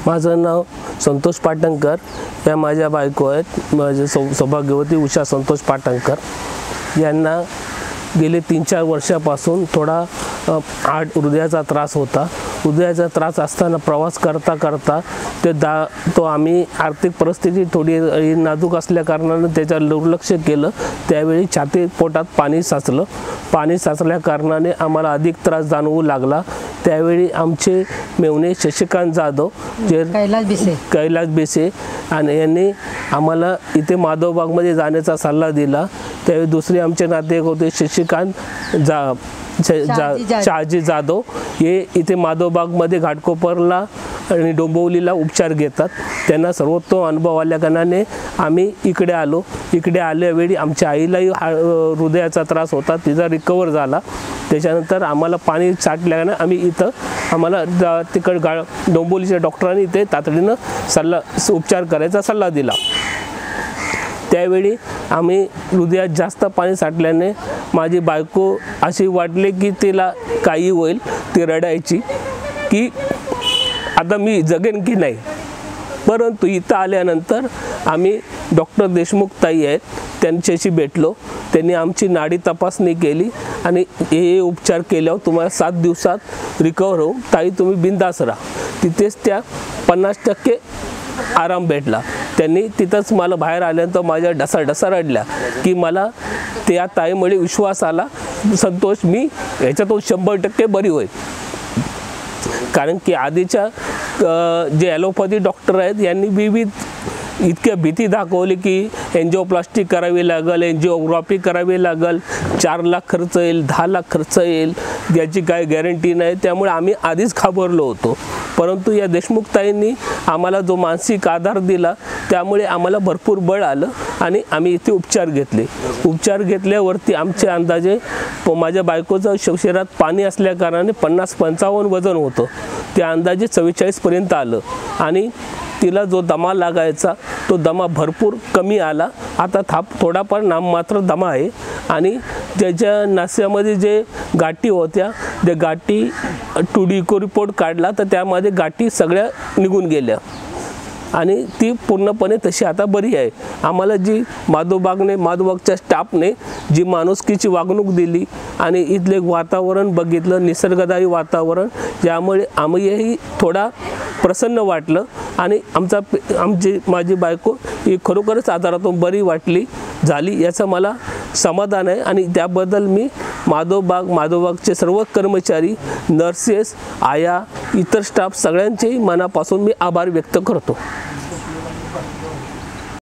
माझं नाव संतोष पाटणकर, या माझ्या बायको आहेत, माझे सौभाग्यवती उषा संतोष पाटणकर। यांना गेले 3-4 वर्षापासून थोडा हृदयाचा त्रास होता। हृदयाचा त्रास असताना प्रवास करता करता तो आम्ही आर्थिक परिस्थिती थोडी नाजूक असल्या कारणाने त्याच्या दुर्लक्ष केलं। त्यावेळी छाती पोटात पाणी साचल्या कारणाने आम्हाला अधिक त्रास जाणवू लागला। त्यावेळी आमचे मेवणे शशिकांत जाधव जे कैलास बेसे आणि यांनी आम्हाला इथे माधवबागमध्ये जाण्याचा सल्ला दिला। त्यावेळी दुसरे आमचे नातेवाईक होते शशिकांत शहाजी जाधव, हे इथे माधवबागमध्ये घाटकोपरला आणि डोंबिवलीला उपचार घेतात। त्यांना सर्वोत्तम अनुभव आल्या कारणाने आम्ही इकडे आलो। इकडे आल्यावेळी आमच्या आईलाही हृदयाचा त्रास होता, तिचा रिकवर झाला। त्याच्यानंतर आम्हाला पाणी साठल्याने आम्ही इथं आम्हाला डोंबिवलीच्या डॉक्टरांनी इथे तातडीनं उपचार करायचा सल्ला दिला। त्यावेळी आम्ही हृदयात जास्त पाणी साठल्याने माझी बायको अशी वाटली की तिला काही होईल, ती रडायची की आता मी जगेन की नाही। परंतु इथं आल्यानंतर आम्ही डॉक्टर देशमुख ताई आहेत त्यांच्याशी भेटलो। त्यांनी आमची नाडी तपासणी केली आणि हे उपचार केल्यावर तुम्हाला 7 दिवसात रिकवर होऊन ताई तुम्ही बिंदास राहा। तिथेच त्या 50% आराम भेटला। त्यांनी तिथंच मला बाहेर आल्यानंतर माझ्या ढसा रडल्या की मला त्या ताईमुळे विश्वास आला, संतोष मी ह्याच्यातून 100% बरी होईल। कारण की आधीच्या जे ॲलोपॅथी डॉक्टर आहेत यांनी विविध इतक्या भीती दाखवली की एन्जिओप्लास्टी करावी लागेल, एन्जिओग्राफी करावी लागेल, 4 लाख खर्च येईल, 10 लाख खर्च येईल, याची काय गॅरंटी नाही। त्यामुळे आम्ही आधीच घाबरलो होतो। परंतु या देशमुख ताईंनी आम्हाला जो मानसिक आधार दिला त्यामुळे आम्हाला भरपूर बळ आलं आणि आम्ही इथे उपचार घेतले। उपचार घेतल्यावरती आमचे अंदाजे माझ्या बायकोचं शरीरात पाणी असल्या कारणाने 50-55 वजन होतं, ते अंदाजे 44 पर्यंत आलं आणि तिला जो दमा लागायचा तो दमा भरपूर कमी आला। आता थोडाफार नाममात्र दमा आहे आणि त्याच्या नास्यामध्ये जे गाठी होत्या त्या गाठी 2D रिपोर्ट काढला तर त्यामध्ये गाठी सगळ्या निघून गेल्या आणि ती पूर्णपणे तशी आता बरी आहे। आम्हाला जी माधवबागच्या स्टाफने जी माणुसकीची वागणूक दिली आणि इथले वातावरण बघितलं, निसर्गदायी वातावरण, ज्यामुळे आम्हीही थोडा प्रसन्न वाटलं आणि माझी बायको ही खरोखरच आजारातून बरी झाली याचं मला समाधान आहे आणि त्याबद्दल मी माधवबागचे सर्व कर्मचारी, नर्सेस, आया, इतर स्टाफ सगळ्यांचेही मनापासून मी आभार व्यक्त करतो।